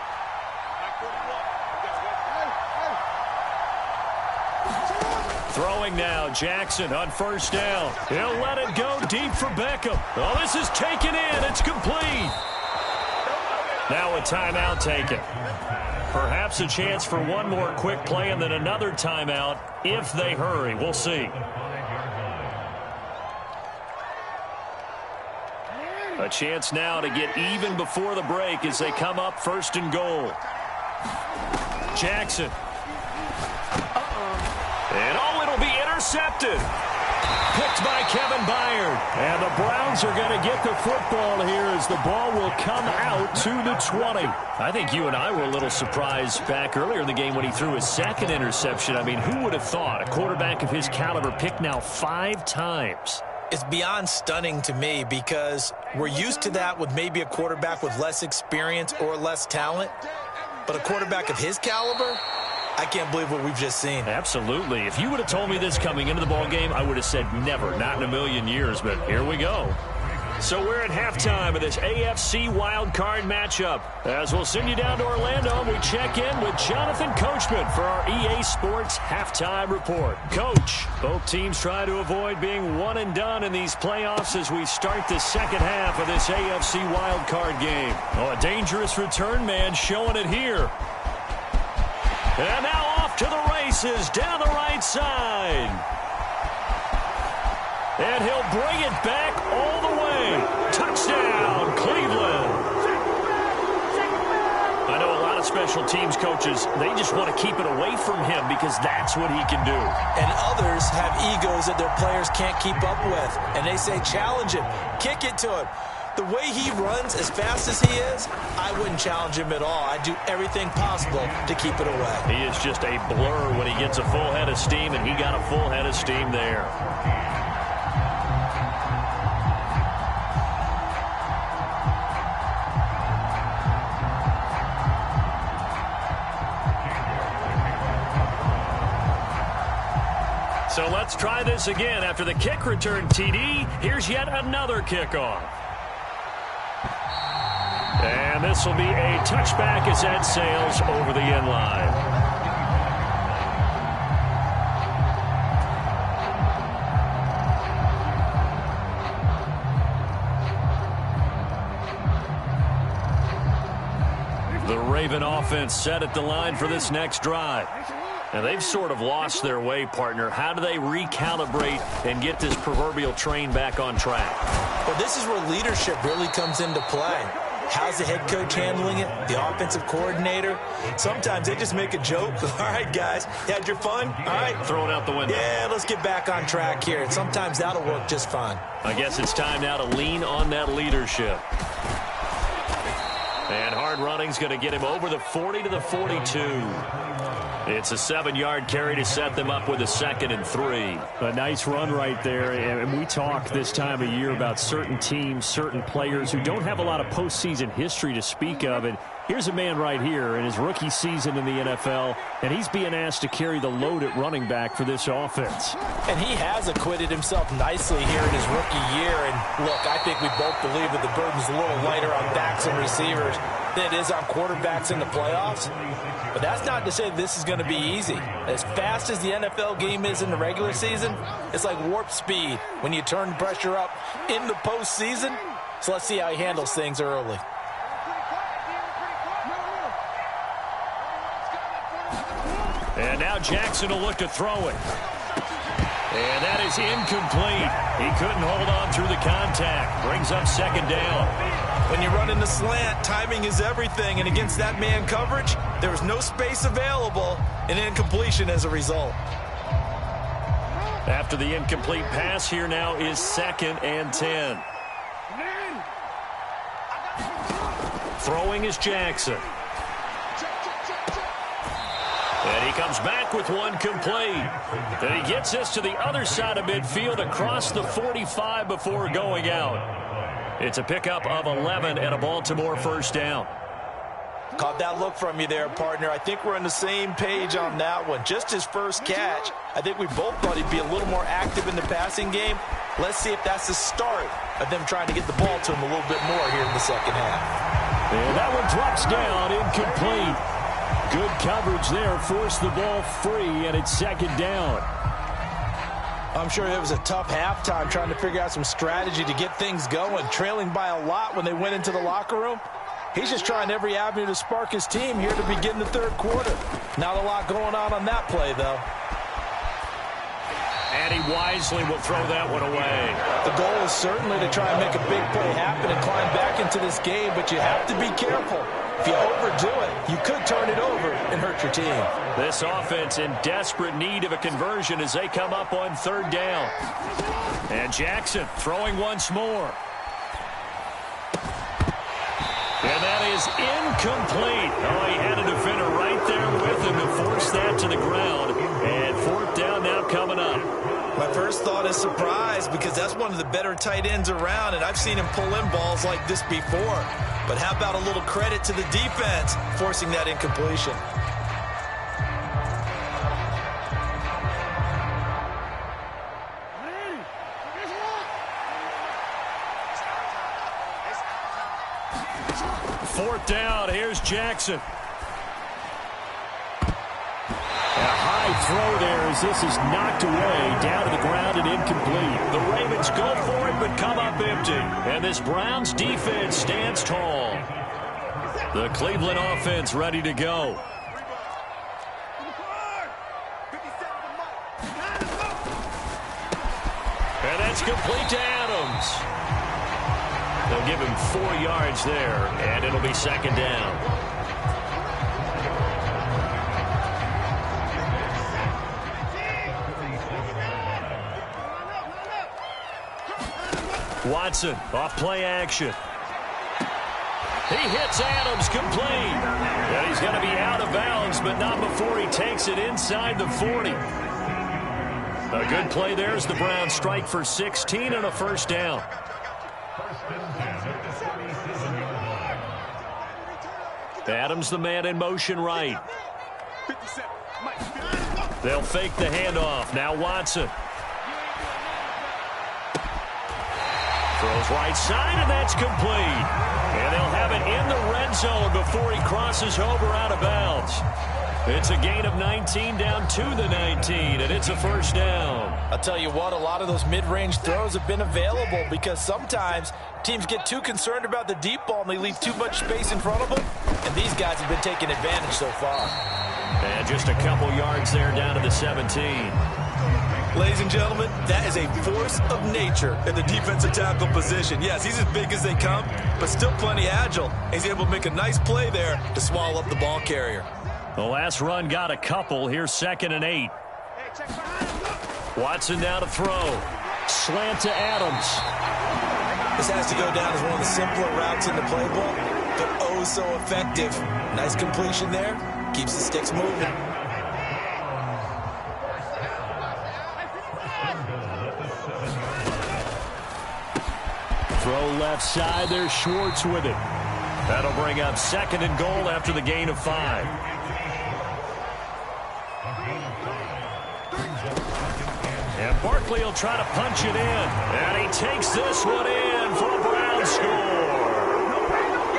Throwing now, Jackson on first down. He'll let it go deep for Beckham. Oh, this is taken in. It's complete. Now a timeout taken. Perhaps a chance for one more quick play and then another timeout if they hurry. We'll see. A chance now to get even before the break as they come up first and goal. Jackson. And oh, it'll be intercepted. Picked by Kevin Byard. And the Browns are going to get the football here as the ball will come out to the 20. I think you and I were a little surprised back earlier in the game when he threw his second interception. I mean, who would have thought a quarterback of his caliber picked now 5 times? It's beyond stunning to me because we're used to that with maybe a quarterback with less experience or less talent. But a quarterback of his caliber, I can't believe what we've just seen. Absolutely. If you would have told me this coming into the ballgame, I would have said never, not in a million years, but here we go. So we're at halftime of this AFC wildcard matchup. As we'll send you down to Orlando, and we check in with Jonathan Coachman for our EA Sports Halftime Report. Coach, both teams try to avoid being one and done in these playoffs as we start the second half of this AFC wildcard game. Oh, a dangerous return man showing it here. And now off to the races down the right side. And he'll bring it back all the way. Touchdown, Cleveland. I know a lot of special teams coaches, they just want to keep it away from him because that's what he can do. And others have egos that their players can't keep up with. And they say, challenge him, kick it to him. The way he runs as fast as he is, I wouldn't challenge him at all. I'd do everything possible to keep it away. He is just a blur when he gets a full head of steam, and he got a full head of steam there. So let's try this again. After the kick return TD, here's yet another kickoff. And this will be a touchback as that sails over the end line. The Raven offense set at the line for this next drive. And they've sort of lost their way, partner. How do they recalibrate and get this proverbial train back on track? Well, this is where leadership really comes into play. How's the head coach handling it? The offensive coordinator? Sometimes they just make a joke. All right, guys, you had your fun? All right. Throw it out the window. Yeah, let's get back on track here. And sometimes that'll work just fine. I guess it's time now to lean on that leadership. And hard running's going to get him over the 40 to the 42. It's a 7-yard carry to set them up with a 2nd and 3. A nice run right there. And we talk this time of year about certain teams, certain players who don't have a lot of postseason history to speak of. And here's a man right here in his rookie season in the NFL, and he's being asked to carry the load at running back for this offense. And he has acquitted himself nicely here in his rookie year. And look, I think we both believe that the burden's a little lighter on backs and receivers than it is on quarterbacks in the playoffs. But that's not to say this is going to be easy. As fast as the NFL game is in the regular season, it's like warp speed when you turn the pressure up in the postseason. So let's see how he handles things early. And now Jackson will look to throw it. And that is incomplete. He couldn't hold on through the contact. Brings up second down. When you run in the slant, timing is everything. And against that man coverage, there was no space available. An incompletion as a result. After the incomplete pass, here now is 2nd and 10. Throwing is Jackson. And he comes back with one complete. Then he gets this to the other side of midfield across the 45 before going out. It's a pickup of 11 and a Baltimore first down. Caught that look from you there, partner. I think we're on the same page on that one. Just his first catch, I think we both thought he'd be a little more active in the passing game. Let's see if that's the start of them trying to get the ball to him a little bit more here in the second half. And that one drops down, incomplete. Good coverage there, forced the ball free, and it's second down. I'm sure it was a tough halftime trying to figure out some strategy to get things going, trailing by a lot when they went into the locker room. He's just trying every avenue to spark his team here to begin the third quarter. Not a lot going on that play, though. And he wisely will throw that one away. The goal is certainly to try and make a big play happen and climb back into this game, but you have to be careful. If you overdo it, you could turn it over and hurt your team. This offense in desperate need of a conversion as they come up on third down. And Jackson throwing once more. And that is incomplete. Oh, he had a defender right there with him to force that to the ground. And fourth down now coming up. My first thought is surprise because that's one of the better tight ends around, and I've seen him pull in balls like this before. But how about a little credit to the defense forcing that incompletion? Fourth down, here's Jackson. A high throw there as this is knocked away, down to the ground and incomplete. The Ravens go for it but come up empty. And this Browns defense stands tall. The Cleveland offense ready to go. And that's complete to Adams. They'll give him 4 yards there, and it'll be second down. Watson off play action. He hits Adams complete. And he's going to be out of bounds, but not before he takes it inside the 40. A good play there as the Browns strike for 16 and a first down. Adams the man in motion right. They'll fake the handoff. Now Watson. Throws right side, and that's complete. And they'll have it in the red zone before he crosses over out of bounds. It's a gain of 19 down to the 19, and it's a first down. I'll tell you what, a lot of those mid-range throws have been available because sometimes teams get too concerned about the deep ball and they leave too much space in front of them, and these guys have been taking advantage so far. And just a couple yards there down to the 17. Ladies and gentlemen, that is a force of nature in the defensive tackle position. Yes, he's as big as they come, but still plenty agile. He's able to make a nice play there to swallow up the ball carrier. The last run got a couple. Here's 2nd and 8. Watson now to throw. Slant to Adams. This has to go down as one of the simpler routes in the playbook, but oh so effective. Nice completion there. Keeps the sticks moving. Throw left side. There's Schwartz with it. That'll bring up 2nd and goal after the gain of 5. And Barkley will try to punch it in. And he takes this one in for a Browns score.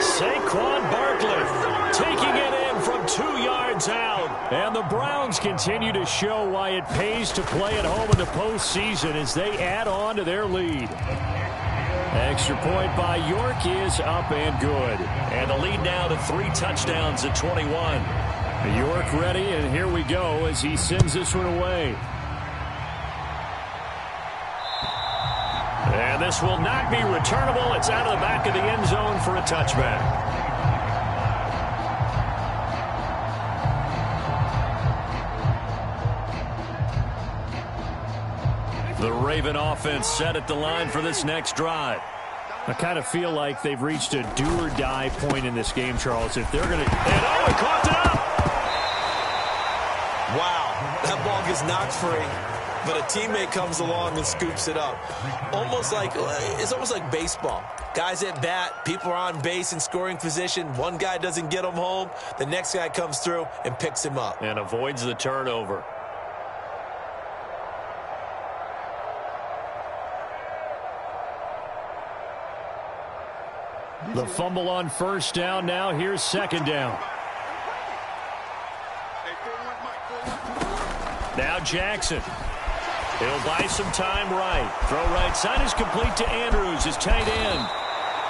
Saquon Barkley taking it in from 2 yards out. And the Browns continue to show why it pays to play at home in the postseason as they add on to their lead. Extra point by York is up and good. And the lead now to 3 touchdowns at 21. York ready, and here we go as he sends this one away. And this will not be returnable. It's out of the back of the end zone for a touchback. The Raven offense set at the line for this next drive. I kind of feel like they've reached a do-or-die point in this game, Charles. If they're going to... And oh, he coughed it up! Wow, that ball gets knocked free, but a teammate comes along and scoops it up. It's almost like baseball. Guys at bat, people are on base in scoring position. One guy doesn't get him home. The next guy comes through and picks him up. And avoids the turnover. The fumble on first down. Now here's second down. Now Jackson. He'll buy some time right. Throw right side is complete to Andrews, his tight end.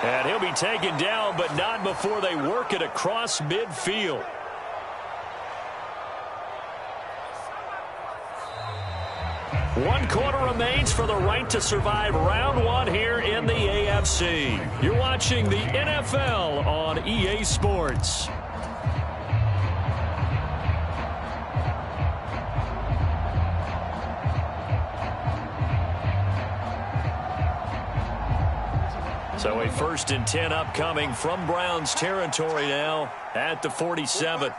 And he'll be taken down, but not before they work it across midfield. One quarter remains for the right to survive round one here in the AFC. You're watching the NFL on EA Sports. So a 1st and 10 upcoming from Browns territory now at the 47.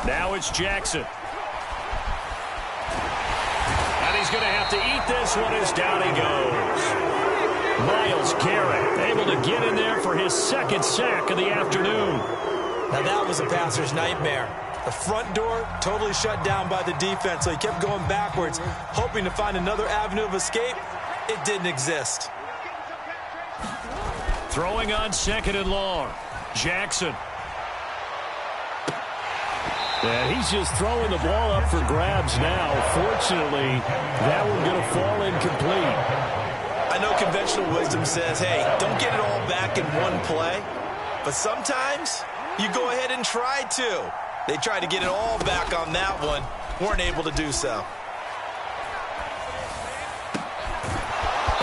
Now it's Jackson. He's going to have to eat this one as down he goes. Myles Garrett able to get in there for his second sack of the afternoon. Now that was a passer's nightmare. The front door totally shut down by the defense, so he kept going backwards, hoping to find another avenue of escape. It didn't exist. Throwing on 2nd and long. Jackson. And he's just throwing the ball up for grabs now. Fortunately, that one's going to fall incomplete. I know conventional wisdom says, hey, don't get it all back in one play. But sometimes you go ahead and try to. They tried to get it all back on that one. Weren't able to do so.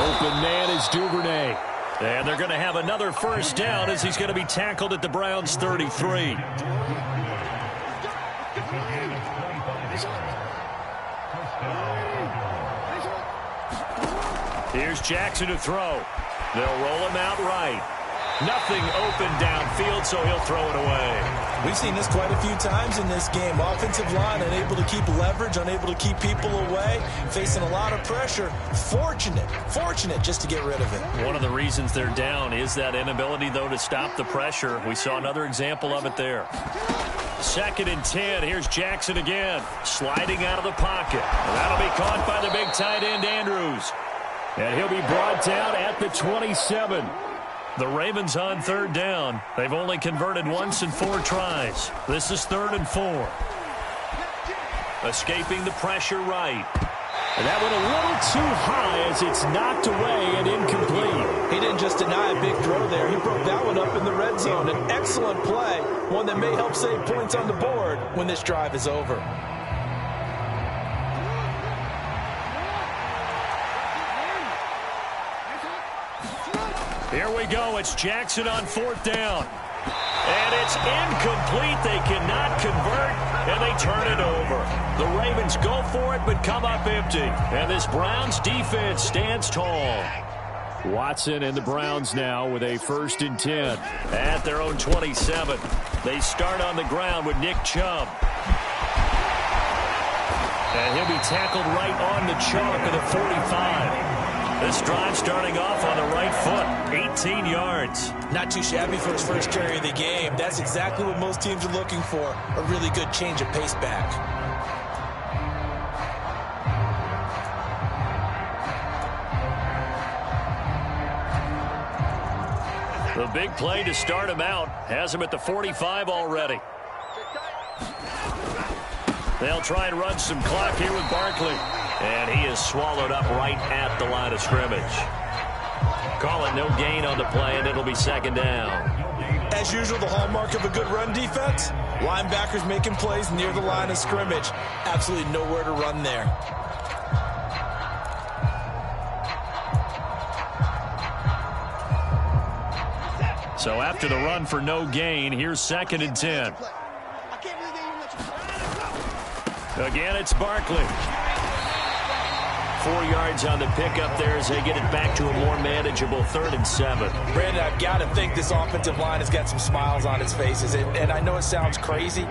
Open man is Duvernay. And they're going to have another first down as he's going to be tackled at the Browns' 33. Here's Jackson to throw. They'll roll him out right. Nothing open downfield, so he'll throw it away. We've seen this quite a few times in this game. Offensive line unable to keep leverage, unable to keep people away, facing a lot of pressure. Fortunate just to get rid of it. One of the reasons they're down is that inability, though, to stop the pressure. We saw another example of it there. 2nd and 10. Here's Jackson again, sliding out of the pocket. That'll be caught by the big tight end, Andrews. And he'll be brought down at the 27. The Ravens on 3rd down. They've only converted once in 4 tries. This is 3rd and 4. Escaping the pressure right. And that went a little too high as it's knocked away and incomplete. He didn't just deny a big throw there. He broke that one up in the red zone. An excellent play, one that may help save points on the board when this drive is over. Here we go. It's Jackson on 4th down. And it's incomplete. They cannot convert, and they turn it over. The Ravens go for it, but come up empty. And this Browns defense stands tall. Watson and the Browns now with a 1st and 10 at their own 27. They start on the ground with Nick Chubb. And he'll be tackled right on the chalk of the 45. This drive starting off on the right foot, 18 yards. Not too shabby for his first carry of the game. That's exactly what most teams are looking for, a really good change of pace back. The big play to start him out has him at the 45 already. They'll try and run some clock here with Barkley. And he is swallowed up right at the line of scrimmage. Call it no gain on the play, and it'll be 2nd down. As usual, the hallmark of a good run defense, Linebackers making plays near the line of scrimmage. Absolutely nowhere to run there. So after the run for no gain, here's 2nd and 10. Again, it's Barkley. 4 yards on the pickup there as they get it back to a more manageable 3rd and 7. Brandon, I've got to think this offensive line has got some smiles on its faces. And I know it sounds crazy,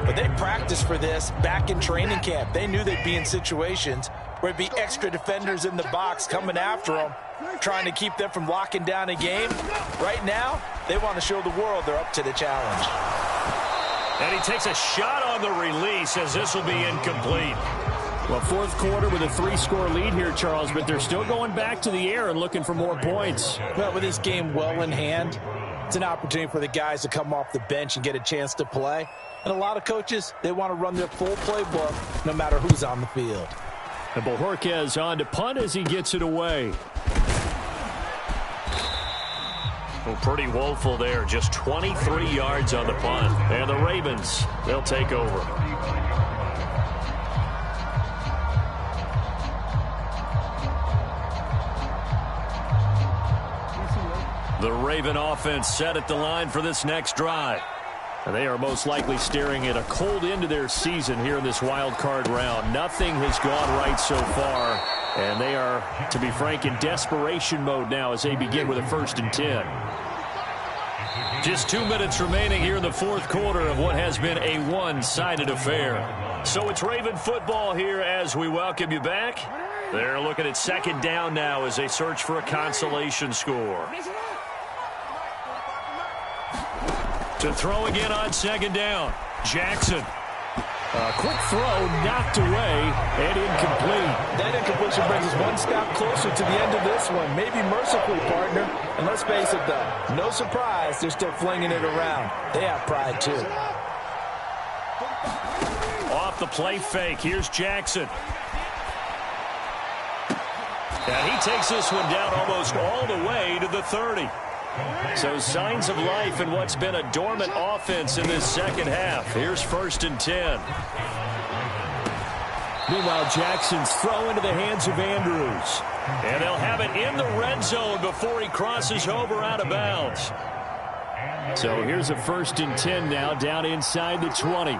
but they practiced for this back in training camp. They knew they'd be in situations where it'd be extra defenders in the box coming after them, trying to keep them from locking down a game. Right now, they want to show the world they're up to the challenge. And he takes a shot on the release as this will be incomplete. Well, 4th quarter with a 3-score lead here, Charles, but they're still going back to the air and looking for more points. Well, with this game well in hand, it's an opportunity for the guys to come off the bench and get a chance to play. And a lot of coaches, they want to run their full playbook no matter who's on the field. And Bojorquez on to punt as he gets it away. Well, pretty woeful there. Just 23 yards on the punt. And the Ravens, they'll take over. The Raven offense set at the line for this next drive. And they are most likely staring at a cold end to their season here in this wild card round. Nothing has gone right so far. And they are, to be frank, in desperation mode now as they begin with a 1st and 10. Just 2 minutes remaining here in the 4th quarter of what has been a one-sided affair. So it's Raven football here as we welcome you back. They're looking at 2nd down now as they search for a consolation score. To throw again on 2nd down. Jackson. A quick throw knocked away and incomplete. That incompletion brings us one step closer to the end of this one. Maybe mercifully, partner. And let's face it, though, no surprise they're still flinging it around. They have pride, too. Off the play fake. Here's Jackson. And he takes this one down almost all the way to the 30. So signs of life in what's been a dormant offense in this 2nd half. Here's 1st and 10. Meanwhile, Jackson's throw into the hands of Andrews. And they'll have it in the red zone before he crosses over out of bounds. So here's a 1st and 10 now down inside the 20.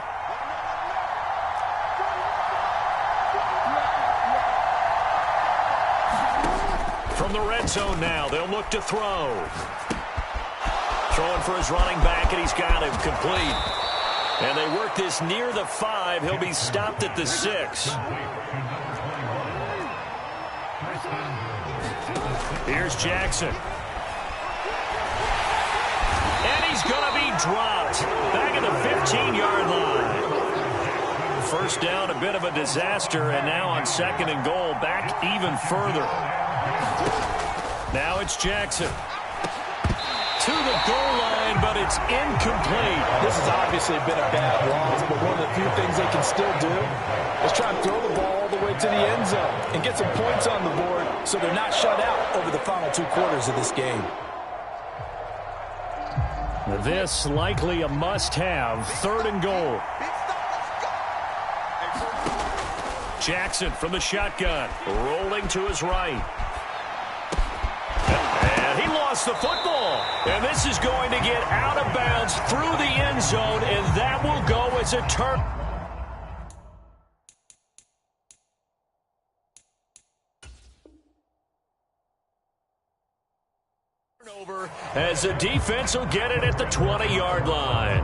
From the red zone now, they'll look to throw. Throwing for his running back, and he's got him complete. And they work this near the 5. He'll be stopped at the 6. Here's Jackson. And he's going to be dropped. Back at the 15-yard line. 1st down, a bit of a disaster, and now on 2nd and goal, back even further. Now it's Jackson. To the goal line, but it's incomplete. This has obviously been a bad loss, but one of the few things they can still do is try and throw the ball all the way to the end zone and get some points on the board so they're not shut out over the final 2 quarters of this game. This likely a must-have. 3rd and goal. Jackson from the shotgun, rolling to his right. And he lost the football. And this is going to get out of bounds through the end zone, and that will go as a turnover. As the defense will get it at the 20-yard line.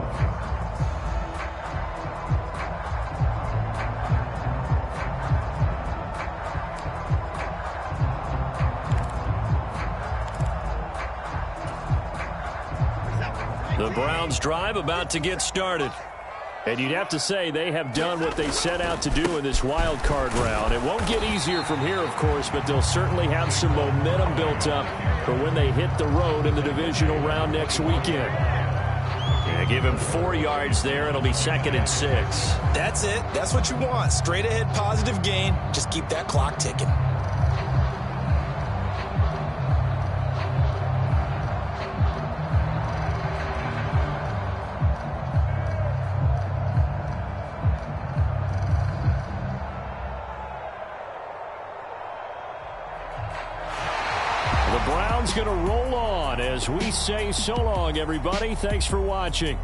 The Browns drive about to get started. And you'd have to say they have done what they set out to do in this wild card round. It won't get easier from here, of course, but they'll certainly have some momentum built up for when they hit the road in the divisional round next weekend. Yeah, give him 4 yards there. It'll be 2nd and 6. That's it. That's what you want. Straight ahead positive gain. Just keep that clock ticking. Browns going to roll on as we say so long, everybody. Thanks for watching.